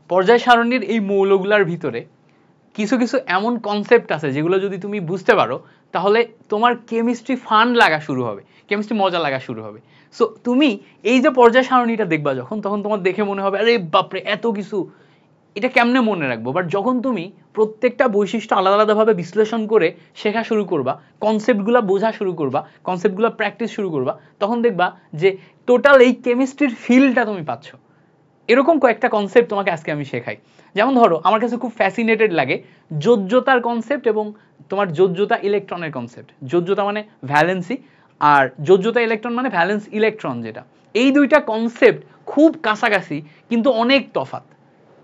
পর্যায় সারণীর এই মৌলগুলার ভিতরে কিছু কিছু এমন কনসেপ্ট আছে যেগুলো যদি তুমি বুঝতে পারো তাহলে তোমার কেমিস্ট্রি ফান লাগা শুরু হবে, কেমিস্ট্রি মজা লাগা শুরু হবে। সো তুমি এই যে পর্যায় সারণীটা দেখবা যখন, তখন তোমার দেখে মনে হবে আরে বাপরে এত কিছু, এটা কেমনে মনে রাখবো। বাট যখন তুমি প্রত্যেকটা বৈশিষ্ট্য আলাদা আলাদাভাবে বিশ্লেষণ করে শেখা শুরু করবা, কনসেপ্টগুলো বোঝা শুরু করবা, কনসেপ্টগুলো প্র্যাকটিস শুরু করবা, তখন দেখবা যে টোটাল এই কেমিস্ট্রির ফিলটা তুমি পাচ্ছ। এরকম কয়েকটা কনসেপ্ট তোমাকে আজকে আমি শেখাই। যেমন ধরো আমার কাছে খুব ফ্যাসিনেটেড লাগে যোজ্যতার কনসেপ্ট এবং তোমার যোজ্যতা ইলেকট্রনের কনসেপ্ট। যোজ্যতা মানে ভ্যালেন্সি, আর যোজ্যতা ইলেকট্রন মানে ভ্যালেন্স ইলেকট্রন, যেটা এই দুইটা কনসেপ্ট খুব কাছাকাছি কিন্তু অনেক তফাৎ।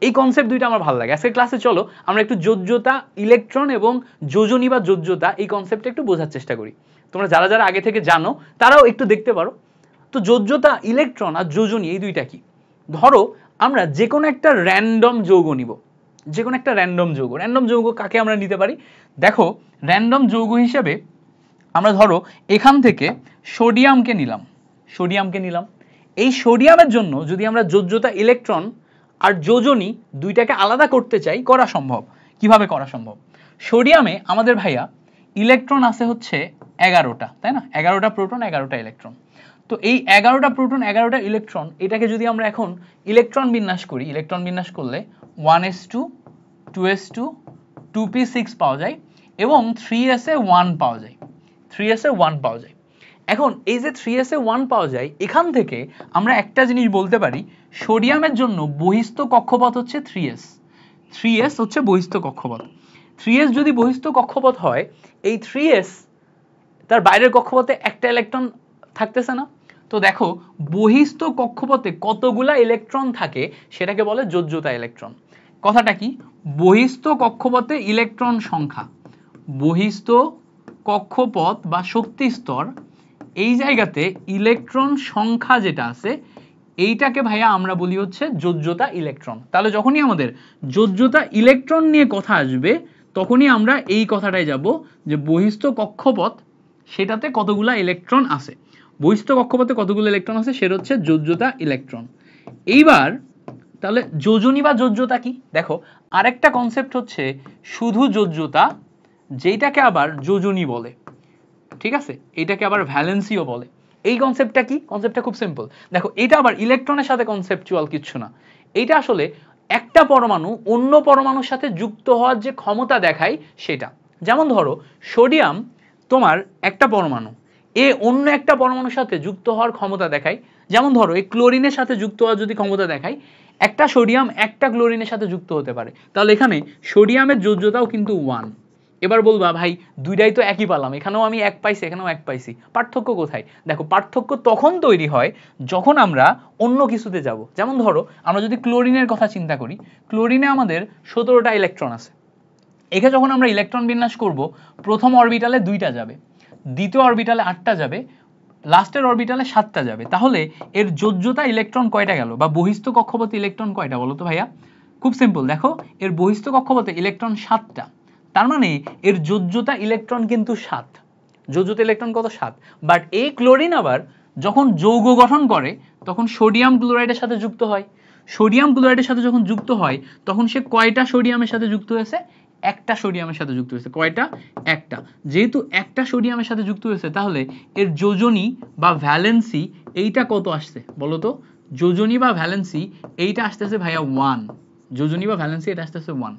এই কনসেপ্ট দুইটা আমার ভালো লাগে। আজকের ক্লাসে চলো আমরা একটু যোজ্যতা ইলেকট্রন এবং যোজনী বা যোজ্যতা এই কনসেপ্টটা একটু বোঝার চেষ্টা করি। তোমরা যারা যারা আগে থেকে জানো তারাও একটু দেখতে পারো। তো যোজ্যতা ইলেকট্রন আর যোজনী এই দুইটা কি? ধরো আমরা যে কোনো একটা র্যান্ডম যৌগ নিব, যে কোনো একটা র্যান্ডম যৌগ। র্যান্ডম যৌগ কাকে আমরা নিতে পারি? দেখো র্যান্ডম যৌগ হিসেবে আমরা ধরো এখান থেকে সোডিয়ামকে নিলাম, সোডিয়ামকে নিলাম। এই সোডিয়ামের জন্য যদি আমরা যোজ্যতা ইলেকট্রন আর যোজনী দুইটাকে আলাদা করতে চাই, করা সম্ভব। কিভাবে করা সম্ভব? সোডিয়ামে আমাদের ভাইয়া ইলেকট্রন আছে হচ্ছে 11টা, তাই না? 11টা প্রোটন 11টা ইলেকট্রন। তো এই 11টা প্রোটন 11টা ইলেকট্রন, এটাকে যদি আমরা এখন ইলেকট্রন বিন্যাস করি, ইলেকট্রন বিন্যাস করলে 1s2 2s2 2p6 পাওয়া যায় এবং 3s1 পাওয়া যায়, 3s1 পাওয়া যায়। এখন এই যে 3s1 পাওয়া যায়, এখান থেকে আমরা একটা জিনিস বলতে পারি, সোডিয়ামের জন্য বহিস্থ কক্ষপথ হচ্ছে 3s। 3s হচ্ছে বহিস্থ কক্ষপথ। 3s যদি বহিস্থ কক্ষপথ হয়, এই 3s তার বাইরের কক্ষপথে একটা ইলেকট্রন থাকতেছে না? তো দেখো বহিস্থ কক্ষপথে কতগুলা ইলেকট্রন থাকে সেটাকে বলে যোজ্যতা ইলেকট্রন। কথাটা কি? বহিস্থ কক্ষপথে ইলেকট্রন সংখ্যা, বহিস্থ কক্ষপথ বা শক্তি স্তর, এই জায়গাতে ইলেকট্রন সংখ্যা যেটা আছে এইটাকে ভাইয়া আমরা বলি হচ্ছে যোজ্যতা ইলেকট্রন। তাহলে যখনই আমাদের যোজ্যতা ইলেকট্রন নিয়ে কথা আসবে তখনই আমরা এই কথাটাই যাব যে বহিস্থ কক্ষপথ সেটাতে কতগুলা ইলেকট্রন আছে, বহিস্থ কক্ষপথে কতগুলো ইলেকট্রন আছে সেটা হচ্ছে যোজ্যতা ইলেকট্রন। এইবার তাহলে যোজনী বা যোজ্যতা কি? দেখো আরেকটা কনসেপ্ট হচ্ছে শুধু যোজ্যতা, যেটাকে আবার যোজনী বলে, ঠিক আছে? এটাকে আবার ভ্যালেন্সিও বলে। এই কনসেপ্টটা কি? কনসেপ্টটা খুব সিম্পল। দেখো এটা আবার ইলেকট্রনের সাথে কনসেপচুয়াল কিছু না, এটা আসলে একটা পরমাণু অন্য পরমাণুর সাথে যুক্ত হওয়ার যে ক্ষমতা দেখায় সেটা। যেমন ধরো সোডিয়াম তোমার একটা পরমাণু, এ অন্য একটা পরমাণুর সাথে যুক্ত হওয়ার ক্ষমতা দেখায়। যেমন ধরো এই ক্লোরিনের সাথে যুক্ত হওয়ার যদি ক্ষমতা দেখায়, একটা সোডিয়াম একটা ক্লোরিনের সাথে যুক্ত হতে পারে, তাহলে এখানে সোডিয়ামের যোজ্যতাও কিন্তু 1। এবার বলবা ভাই দুইটাই তো একই পালাম, এখানেও আমি 1 পাইছি এখানেও 1 পাইছি, পার্থক্য কোথায়? দেখো পার্থক্য তখন তৈরি হয় যখন আমরা অন্য কিছুতে যাব। যেমন ধরো আমরা যদি ক্লোরিনের কথা চিন্তা করি, ক্লোরিনে আমাদের 17টা ইলেকট্রন আছে। একে যখন আমরা ইলেকট্রন বিন্যাস করব, প্রথম অরবিটালে 2টা যাবে, দ্বিতীয় অরবিটালে 8টা যাবে, লাস্টের অরবিটালে 7টা যাবে। তাহলে এর যোজ্যতা ইলেকট্রন কয়টা গেল, বা বহিস্থ কক্ষপথে ইলেকট্রন কয়টা বলো তো ভাইয়া? খুব সিম্পল, দেখো এর বহিস্থ কক্ষপথে ইলেকট্রন 7টা, তার মানে এর যোজ্যতা ইলেকট্রন কিন্তু 7। যোজ্যতা ইলেকট্রন কত? 7। বাট এই ক্লোরিন আবার যখন যৌগ গঠন করে তখন সোডিয়াম ক্লোরাইডের সাথে যুক্ত হয়। সোডিয়াম ক্লোরাইডের সাথে যখন যুক্ত হয় তখন সে কয়টা সোডিয়ামের সাথে যুক্ত হয়েছে? একটা সোডিয়ামের সাথে যুক্ত হয়েছে। কয়টা? একটা। যেহেতু একটা সোডিয়ামের সাথে যুক্ত হয়েছে তাহলে এর যোজনী বা ভ্যালেন্সি এইটা কত আসছে বলো তো? যোজনী বা ভ্যালেন্সি এইটা আসতেছে ভাইয়া 1। যোজনী বা ভ্যালেন্সি এটা আসতেছে 1।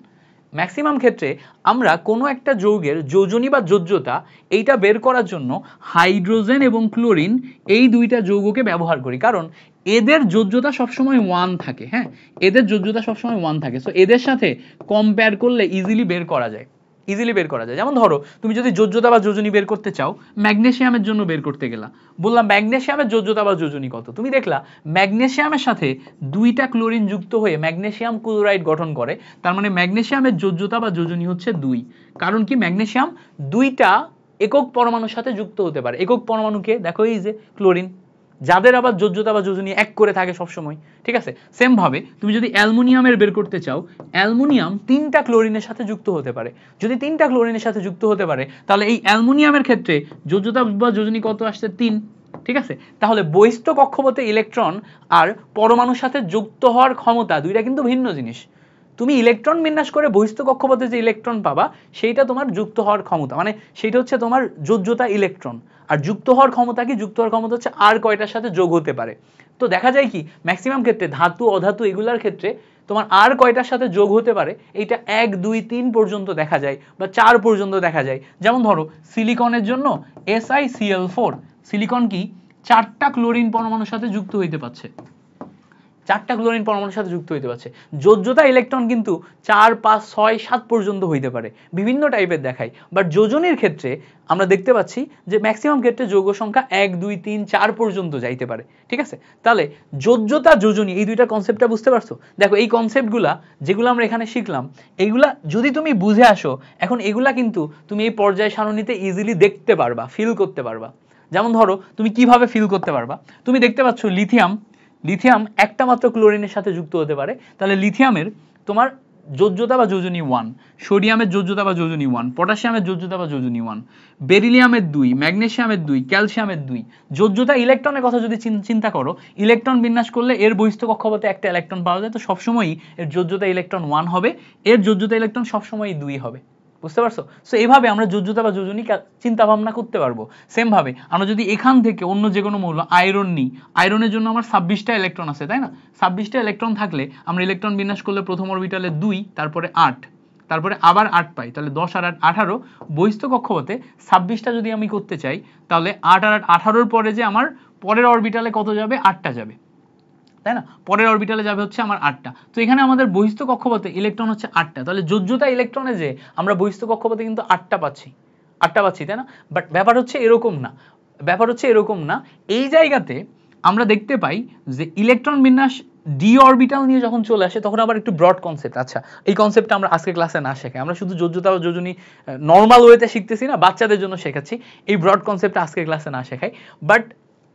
ম্যাক্সিমাম ক্ষেত্রে আমরা কোনো একটা যৌগের যোজনী বা যোজ্যতা এইটা বের করার জন্য হাইড্রোজেন এবং ক্লোরিন এই দুইটা যৌগকে ব্যবহার করি, কারণ এদের যোজ্যতা সবসময় 1 থাকে। হ্যাঁ, এদের যোজ্যতা সবসময় 1 থাকে। সো এদের সাথে কম্পেয়ার করলে ইজিলি বের করা যায়, ইজিলি বের করা যায়। যেমন ধরো তুমি যদি যোজ্যতা বা যোজনী বের করতে চাও, ম্যাগনেসিয়ামের জন্য বের করতে গেলা, বললাম ম্যাগনেসিয়ামের যোজ্যতা বা যোজনী কত, তুমি দেখলা ম্যাগনেসিয়ামের সাথে 2টা ক্লোরিন যুক্ত হয়ে ম্যাগনেসিয়াম ক্লোরাইড গঠন করে, তার মানে ম্যাগনেসিয়ামের যোজ্যতা বা যোজনী হচ্ছে 2। কারণ কি? ম্যাগনেসিয়াম 2টা একক পরমাণুর সাথে যুক্ত হতে পারে। একক পরমাণুকে দেখো এই যে ক্লোরিন, যাদের আবার যোজ্যতা বা যোজনী 1 করে থাকে সব সময়, ঠিক আছে? সেম ভাবে তুমি যদি অ্যালুমিনিয়ামের বের করতে চাও, অ্যালুমিনিয়াম 3টা ক্লোরিনের সাথে যুক্ত হতে পারে। যদি 3টা ক্লোরিনের সাথে যুক্ত হতে পারে তাহলে এই অ্যালুমিনিয়ামের ক্ষেত্রে যোজ্যতা বা যোজনী কত আসছে? 3। ঠিক আছে? তাহলে বহিস্থ কক্ষপথে ইলেকট্রন আর পরমাণুর সাথে যুক্ত হওয়ার ক্ষমতা দুইটা কিন্তু ভিন্ন জিনিস। তুমি ইলেকট্রন বিন্যাস করে বহিস্থ কক্ষপথে যে ইলেকট্রন পাবা সেইটা তোমার যুক্ত হওয়ার ক্ষমতা, মানে সেইটা হচ্ছে তোমার যোজ্যতা ইলেকট্রন। আর যুক্ত হওয়ার ক্ষমতা কি? যুক্ত হওয়ার ক্ষমতা হচ্ছে আর কয়টার সাথে যোগ হতে পারে। তো দেখা যায় কি ম্যাক্সিমাম ক্ষেত্রে ধাতু অধাতু এগুলার ক্ষেত্রে তোমার আর কয়টার সাথে যোগ হতে পারে এইটা 1 2 3 পর্যন্ত দেখা যায় বা 4 পর্যন্ত দেখা যায়। যেমন ধরো সিলিকনের জন্য SiCl4, সিলিকন কি 4টা ক্লোরিন পরমাণুর সাথে যুক্ত হইতে পারছে, 4টা ক্লোরিন পরমাণুর সাথে যুক্ত হইতে পারছে। যোজ্যতা ইলেকট্রন কিন্তু 4 5 6 7 পর্যন্ত হইতে পারে, বিভিন্ন টাইপের দেখায়। বাট যোজনীর ক্ষেত্রে আমরা দেখতে পাচ্ছি যে ম্যাক্সিমাম ক্ষেত্রে যৌগ সংখ্যা 1 2 3 4 পর্যন্ত যাইতে পারে। ঠিক আছে? তাহলে যোজ্যতা যোজনী এই দুইটা কনসেপ্টটা বুঝতে পারছো? দেখো এই কনসেপ্টগুলা যেগুলো আমরা এখানে শিখলাম এইগুলা যদি তুমি বুঝে আসো, এখন এগুলা কিন্তু তুমি এই পর্যায় সারণীতে ইজিলি দেখতে পারবা, ফিল করতে পারবা। যেমন ধরো তুমি কিভাবে ফিল করতে পারবা, তুমি দেখতে পাচ্ছ লিথিয়াম একটা মাত্র ক্লোরিনের সাথে যুক্ত হতে পারে, তাহলে লিথিয়ামের তোমার যোজ্যতা বা যোজনী 1, সোডিয়ামের যোজ্যতা বা যোজনী 1, পটাশিয়ামের যোজ্যতা বা যোজনী 1, বেরিলিয়ামের 2, ম্যাগনেসিয়ামের 2, ক্যালসিয়ামের 2। যোজ্যতা ইলেকট্রনের কথা যদি চিন্তা করো, ইলেকট্রন বিন্যাস করলে এর বহিস্থ কক্ষপথে একটা ইলেকট্রন পাওয়া যায়, তো সবসময়ই এর যোজ্যতা ইলেকট্রন 1 হবে, এর যোজ্যতা ইলেকট্রন সবসময়ই 2 হবে। বুঝতে পারছো? সো এইভাবে আমরা যোজ্যতা বা যোজনী চিন্তা ভাবনা করতে পারবো। সেম ভাবে আমরা যদি এখান থেকে অন্য যে কোনো মৌল আয়রন নিই, আয়রনের জন্য আমার 26টা ইলেকট্রন আছে, তাই না? 26টা ইলেকট্রন থাকলে আমরা ইলেকট্রন বিন্যাস করলে প্রথম অরবিটালে 2, তারপরে 8, তারপরে আবার 8 পাই, তাহলে 10 আর 8 18। বহিস্থ কক্ষপথে 26টা যদি আমি করতে চাই তাহলে 8 আর 8 18-র পরে যে আমার পরের অরবিটালে কত যাবে? 8টা যাবে, তাই না? পরের অরবিটালে যাবে হচ্ছে আমার 8টা। তো এখানে আমাদের বহিস্থ কক্ষপথে ইলেকট্রন হচ্ছে 8টা, তাহলে যোজ্যতা ইলেকট্রনে যে আমরা বহিস্থ কক্ষপথে কিন্তু 8টা পাচ্ছি, তাই না? বাট ব্যাপার হচ্ছে এরকম না, এই জায়গাতে আমরা দেখতে পাই যে ইলেকট্রন বিন্যাস ডি অরবিটাল নিয়ে যখন চলে আসে তখন আবার একটু ব্রড কনসেপ্ট। আচ্ছা, এই কনসেপ্টটা আমরা আজকে ক্লাসে না শেখাই, আমরা শুধু যোজ্যতা ও যোজনী নর্মাল ওয়েতে শিখতেছি না, বাচ্চাদের জন্য শেখাচ্ছি। এই ব্রড কনসেপ্টটা আজকে ক্লাসে না শেখাই। বাট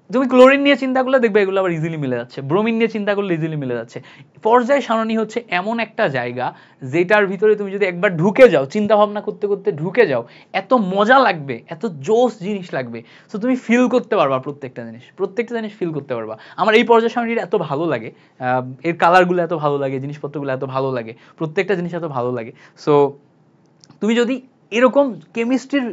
তুমি ক্লোরিন নিয়ে চিন্তা করলে দেখবে এগুলো আবার ইজিলি মিলে যাচ্ছে, ব্রোমিন নিয়ে চিন্তা করলে ইজিলি মিলে যাচ্ছে। পর্যায় সারণী হচ্ছে এমন একটা জায়গা যেটার ভিতরে তুমি যদি একবার ঢুকে যাও, চিন্তা ভাবনা করতে করতে ঢুকে যাও, এত মজা লাগবে, এত জোস জিনিস লাগবে। সো তুমি ফিল করতে পারবা প্রত্যেকটা জিনিস ফিল করতে পারবা। আমার এই পর্যায় সারণীটা এত ভালো লাগে, এর কালারগুলো এত ভালো লাগে, জিনিসপত্রগুলো এত ভালো লাগে, প্রত্যেকটা জিনিস এত ভালো লাগে। সো তুমি যদি এরকম কেমিস্ট্রির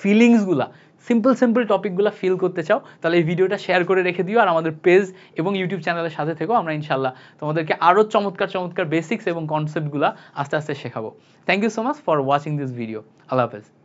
ফিলিংসগুলা সিম্পল টপিকগুলো ফিল করতে চাও তাহলে এই ভিডিওটা শেয়ার করে রেখে দিও, আর আমাদের পেজ এবং ইউটিউব চ্যানেলের সাথে থেকো। আমরা ইনশাল্লাহ তোমাদেরকে আরও চমৎকার বেসিক্স এবং কনসেপ্টগুলো আস্তে আস্তে শেখাবো। Thank you so much for watching this video. আল্লাহ হাফেজ।